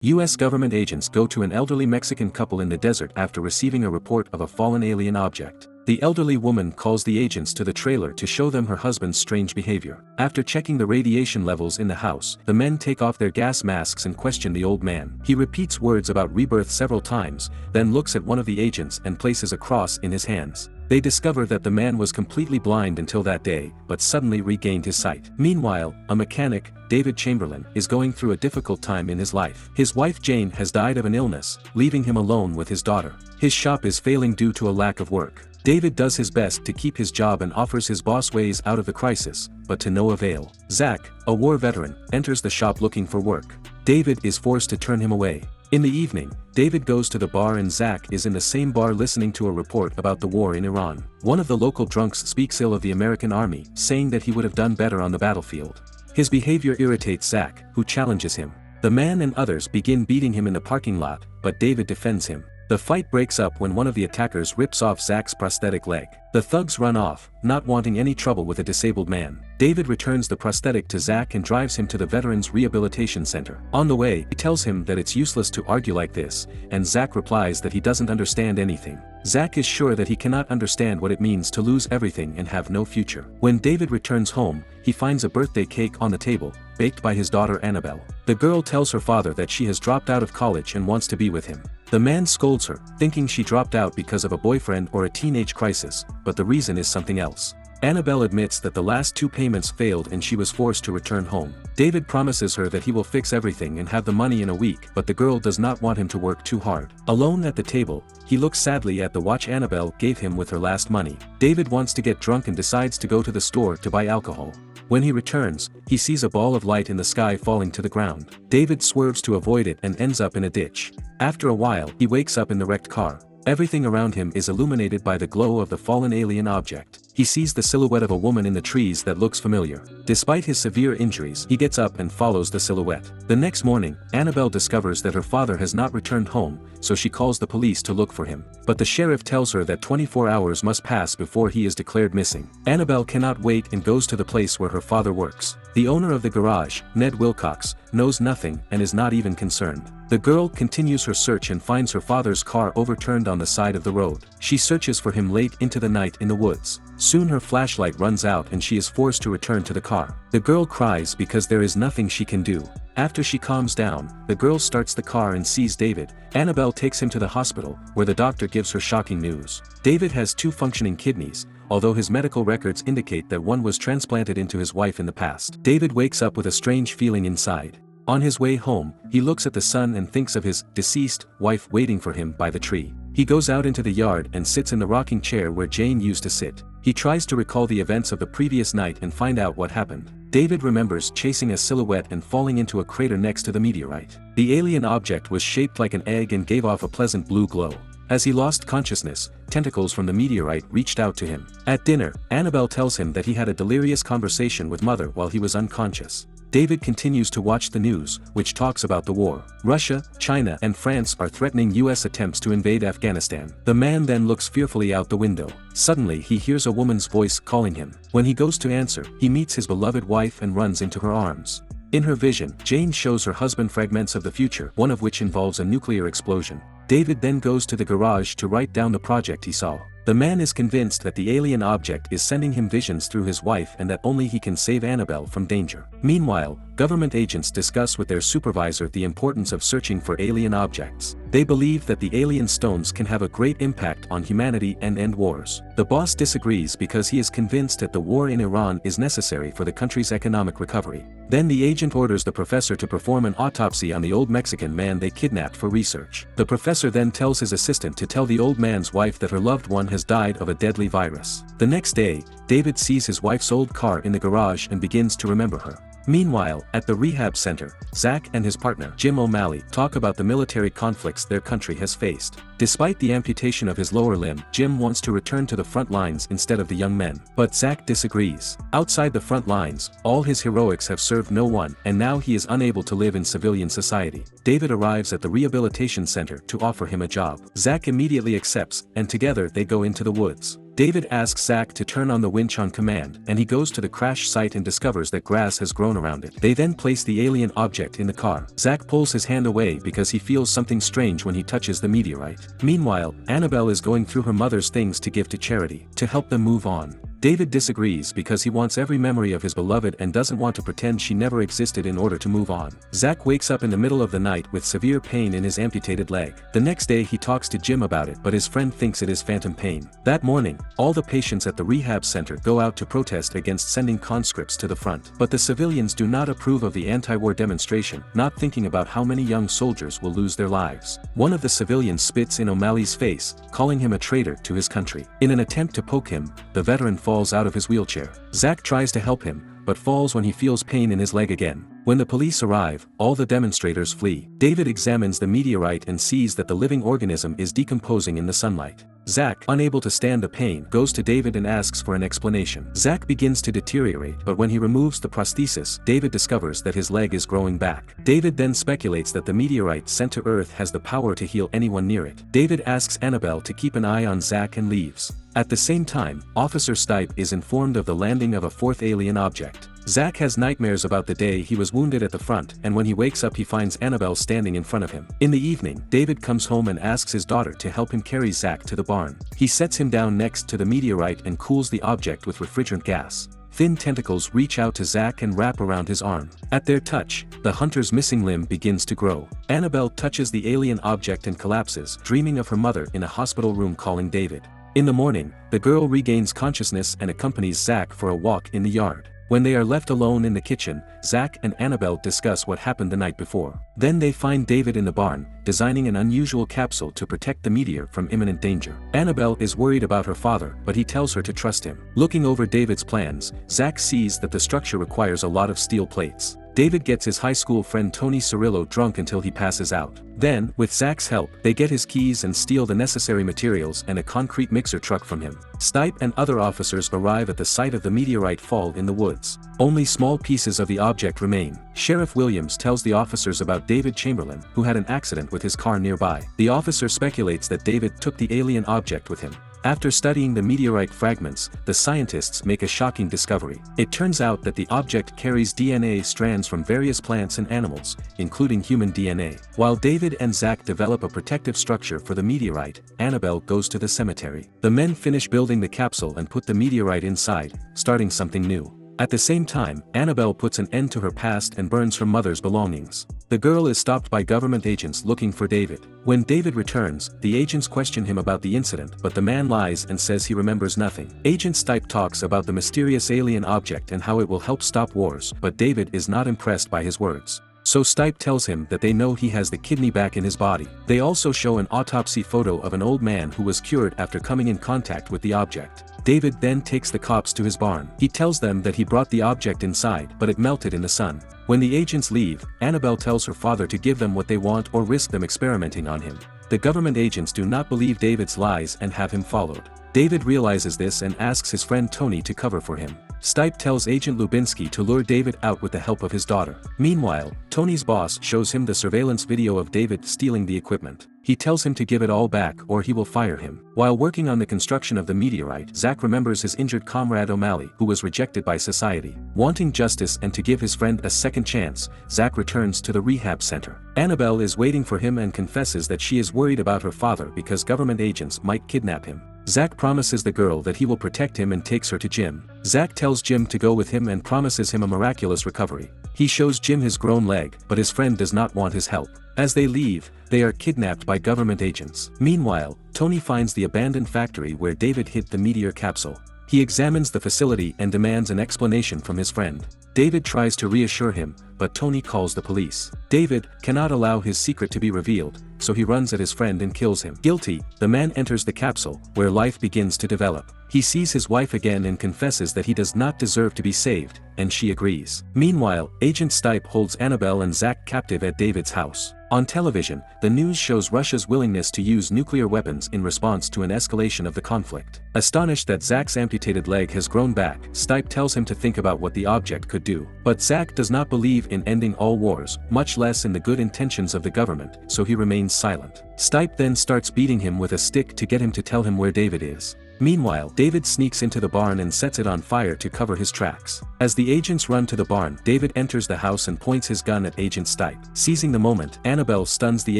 U.S. government agents go to an elderly Mexican couple in the desert after receiving a report of a fallen alien object. The elderly woman calls the agents to the trailer to show them her husband's strange behavior. After checking the radiation levels in the house, the men take off their gas masks and question the old man. He repeats words about rebirth several times, then looks at one of the agents and places a cross in his hands. They discover that the man was completely blind until that day, but suddenly regained his sight. Meanwhile, a mechanic, David Chamberlain, is going through a difficult time in his life. His wife Jane has died of an illness, leaving him alone with his daughter. His shop is failing due to a lack of work. David does his best to keep his job and offers his boss ways out of the crisis, but to no avail. Zach, a war veteran, enters the shop looking for work. David is forced to turn him away. In the evening, David goes to the bar and Zach is in the same bar listening to a report about the war in Iran. One of the local drunks speaks ill of the American army, saying that he would have done better on the battlefield. His behavior irritates Zach, who challenges him. The man and others begin beating him in the parking lot, but David defends him. The fight breaks up when one of the attackers rips off Zach's prosthetic leg. The thugs run off, not wanting any trouble with a disabled man. David returns the prosthetic to Zach and drives him to the Veterans Rehabilitation Center. On the way, he tells him that it's useless to argue like this, and Zach replies that he doesn't understand anything. Zach is sure that he cannot understand what it means to lose everything and have no future. When David returns home, he finds a birthday cake on the table, baked by his daughter Annabelle. The girl tells her father that she has dropped out of college and wants to be with him. The man scolds her, thinking she dropped out because of a boyfriend or a teenage crisis, but the reason is something else. Annabelle admits that the last 2 payments failed and she was forced to return home. David promises her that he will fix everything and have the money in a week, but the girl does not want him to work too hard. Alone at the table, he looks sadly at the watch Annabelle gave him with her last money. David wants to get drunk and decides to go to the store to buy alcohol. When he returns, he sees a ball of light in the sky falling to the ground. David swerves to avoid it and ends up in a ditch. After a while, he wakes up in the wrecked car. Everything around him is illuminated by the glow of the fallen alien object. He sees the silhouette of a woman in the trees that looks familiar. Despite his severe injuries, he gets up and follows the silhouette. The next morning, Annabelle discovers that her father has not returned home, so she calls the police to look for him. But the sheriff tells her that 24 hours must pass before he is declared missing. Annabelle cannot wait and goes to the place where her father works. The owner of the garage, Ned Wilcox, knows nothing and is not even concerned. The girl continues her search and finds her father's car overturned on the side of the road. She searches for him late into the night in the woods. Soon her flashlight runs out and she is forced to return to the car. The girl cries because there is nothing she can do. After she calms down, the girl starts the car and sees David. Annabelle takes him to the hospital, where the doctor gives her shocking news. David has 2 functioning kidneys, although his medical records indicate that one was transplanted into his wife in the past. David wakes up with a strange feeling inside. On his way home, he looks at the sun and thinks of his deceased wife waiting for him by the tree. He goes out into the yard and sits in the rocking chair where Jane used to sit. He tries to recall the events of the previous night and find out what happened. David remembers chasing a silhouette and falling into a crater next to the meteorite. The alien object was shaped like an egg and gave off a pleasant blue glow. As he lost consciousness, tentacles from the meteorite reached out to him. At dinner, Annabelle tells him that he had a delirious conversation with Mother while he was unconscious. David continues to watch the news, which talks about the war. Russia, China, and France are threatening U.S. attempts to invade Afghanistan. The man then looks fearfully out the window. Suddenly he hears a woman's voice calling him. When he goes to answer, he meets his beloved wife and runs into her arms. In her vision, Jane shows her husband fragments of the future, one of which involves a nuclear explosion. David then goes to the garage to write down the project he saw. The man is convinced that the alien object is sending him visions through his wife and that only he can save Annabelle from danger. Meanwhile, government agents discuss with their supervisor the importance of searching for alien objects. They believe that the alien stones can have a great impact on humanity and end wars. The boss disagrees because he is convinced that the war in Iran is necessary for the country's economic recovery. Then the agent orders the professor to perform an autopsy on the old Mexican man they kidnapped for research. The professor then tells his assistant to tell the old man's wife that her loved one has died of a deadly virus. The next day, David sees his wife's old car in the garage and begins to remember her. Meanwhile, at the rehab center, Zach and his partner, Jim O'Malley, talk about the military conflicts their country has faced. Despite the amputation of his lower limb, Jim wants to return to the front lines instead of the young men. But Zach disagrees. Outside the front lines, all his heroics have served no one, and now he is unable to live in civilian society. David arrives at the rehabilitation center to offer him a job. Zach immediately accepts, and together they go into the woods. David asks Zach to turn on the winch on command, and he goes to the crash site and discovers that grass has grown around it. They then place the alien object in the car. Zach pulls his hand away because he feels something strange when he touches the meteorite. Meanwhile, Annabelle is going through her mother's things to give to charity, to help them move on. David disagrees because he wants every memory of his beloved and doesn't want to pretend she never existed in order to move on. Zach wakes up in the middle of the night with severe pain in his amputated leg. The next day he talks to Jim about it, but his friend thinks it is phantom pain. That morning, all the patients at the rehab center go out to protest against sending conscripts to the front. But the civilians do not approve of the anti-war demonstration, not thinking about how many young soldiers will lose their lives. One of the civilians spits in O'Malley's face, calling him a traitor to his country. In an attempt to poke him, the veteran falls out of his wheelchair. Zach tries to help him, but falls when he feels pain in his leg again. When the police arrive, all the demonstrators flee. David examines the meteorite and sees that the living organism is decomposing in the sunlight. Zach, unable to stand the pain, goes to David and asks for an explanation. Zach begins to deteriorate, but when he removes the prosthesis, David discovers that his leg is growing back. David then speculates that the meteorite sent to Earth has the power to heal anyone near it. David asks Annabelle to keep an eye on Zach and leaves. At the same time, Officer Stipe is informed of the landing of a fourth alien object. Zach has nightmares about the day he was wounded at the front, and when he wakes up he finds Annabelle standing in front of him. In the evening, David comes home and asks his daughter to help him carry Zach to the barn. He sets him down next to the meteorite and cools the object with refrigerant gas. Thin tentacles reach out to Zach and wrap around his arm. At their touch, the hunter's missing limb begins to grow. Annabelle touches the alien object and collapses, dreaming of her mother in a hospital room calling David. In the morning, the girl regains consciousness and accompanies Zach for a walk in the yard. When they are left alone in the kitchen, Zach and Annabelle discuss what happened the night before. Then they find David in the barn, designing an unusual capsule to protect the meteor from imminent danger. Annabelle is worried about her father, but he tells her to trust him. Looking over David's plans, Zach sees that the structure requires a lot of steel plates. David gets his high school friend Tony Cirillo drunk until he passes out. Then, with Zach's help, they get his keys and steal the necessary materials and a concrete mixer truck from him. Stipe and other officers arrive at the site of the meteorite fall in the woods. Only small pieces of the object remain. Sheriff Williams tells the officers about David Chamberlain, who had an accident with his car nearby. The officer speculates that David took the alien object with him. After studying the meteorite fragments, the scientists make a shocking discovery. It turns out that the object carries DNA strands from various plants and animals, including human DNA. While David and Zach develop a protective structure for the meteorite, Annabelle goes to the cemetery. The men finish building the capsule and put the meteorite inside, starting something new. At the same time, Annabelle puts an end to her past and burns her mother's belongings. The girl is stopped by government agents looking for David. When David returns, the agents question him about the incident, but the man lies and says he remembers nothing. Agent Stipe talks about the mysterious alien object and how it will help stop wars, but David is not impressed by his words. So Stipe tells him that they know he has the kidney back in his body. They also show an autopsy photo of an old man who was cured after coming in contact with the object. David then takes the cops to his barn. He tells them that he brought the object inside, but it melted in the sun. When the agents leave, Annabelle tells her father to give them what they want or risk them experimenting on him. The government agents do not believe David's lies and have him followed. David realizes this and asks his friend Tony to cover for him. Stipe tells Agent Lubinsky to lure David out with the help of his daughter. Meanwhile, Tony's boss shows him the surveillance video of David stealing the equipment. He tells him to give it all back or he will fire him. While working on the construction of the meteorite, Zach remembers his injured comrade O'Malley, who was rejected by society. Wanting justice and to give his friend a second chance, Zach returns to the rehab center. Annabelle is waiting for him and confesses that she is worried about her father because government agents might kidnap him. Zach promises the girl that he will protect him and takes her to Jim. Zach tells Jim to go with him and promises him a miraculous recovery. He shows Jim his grown leg, but his friend does not want his help. As they leave, they are kidnapped by government agents. Meanwhile, Tony finds the abandoned factory where David hid the meteor capsule. He examines the facility and demands an explanation from his friend. David tries to reassure him, but Tony calls the police. David cannot allow his secret to be revealed, so he runs at his friend and kills him. Guilty, the man enters the capsule, where life begins to develop. He sees his wife again and confesses that he does not deserve to be saved, and she agrees. Meanwhile, Agent Stipe holds Annabelle and Zach captive at David's house. On television, the news shows Russia's willingness to use nuclear weapons in response to an escalation of the conflict. Astonished that Zach's amputated leg has grown back, Stipe tells him to think about what the object could do. But Zach does not believe in ending all wars, much less in the good intentions of the government, so he remains silent. Stipe then starts beating him with a stick to get him to tell him where David is. Meanwhile, David sneaks into the barn and sets it on fire to cover his tracks. As the agents run to the barn, David enters the house and points his gun at Agent Stipe. Seizing the moment, Annabelle stuns the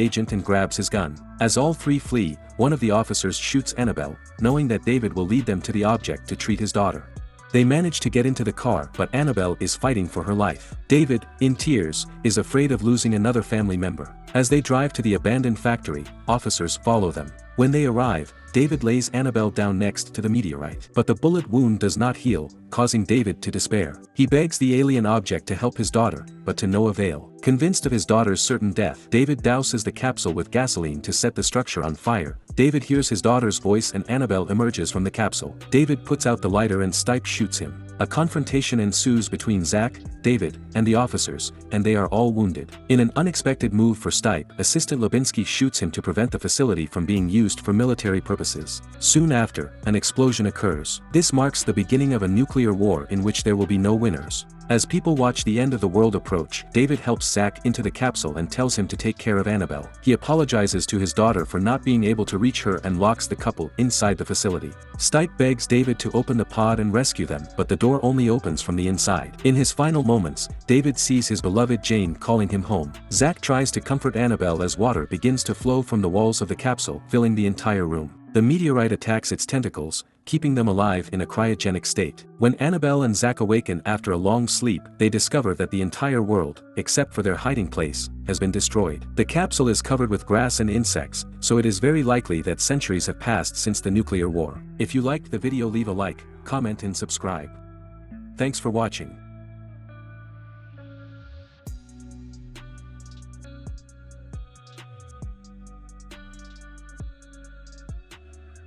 agent and grabs his gun. As all three flee, one of the officers shoots Annabelle, knowing that David will lead them to the object to treat his daughter. They manage to get into the car, but Annabelle is fighting for her life. David, in tears, is afraid of losing another family member. As they drive to the abandoned factory, officers follow them. When they arrive, David lays Annabelle down next to the meteorite. But the bullet wound does not heal, causing David to despair. He begs the alien object to help his daughter, but to no avail. Convinced of his daughter's certain death, David douses the capsule with gasoline to set the structure on fire. David hears his daughter's voice and Annabelle emerges from the capsule. David puts out the lighter and Stipe shoots him. A confrontation ensues between Zach, David, and the officers, and they are all wounded. In an unexpected move for Stipe, Assistant Lubinsky shoots him to prevent the facility from being used for military purposes. Soon after, an explosion occurs. This marks the beginning of a nuclear war in which there will be no winners. As people watch the end of the world approach, David helps Zach into the capsule and tells him to take care of Annabelle. He apologizes to his daughter for not being able to reach her and locks the couple inside the facility. Stipe begs David to open the pod and rescue them, but the door only opens from the inside. In his final moments, David sees his beloved Jane calling him home. Zach tries to comfort Annabelle as water begins to flow from the walls of the capsule, filling the entire room. The meteorite attacks its tentacles, keeping them alive in a cryogenic state. When Annabelle and Zach awaken after a long sleep, they discover that the entire world, except for their hiding place, has been destroyed. The capsule is covered with grass and insects, so it is very likely that centuries have passed since the nuclear war. If you liked the video, leave a like, comment and subscribe. Thanks for watching.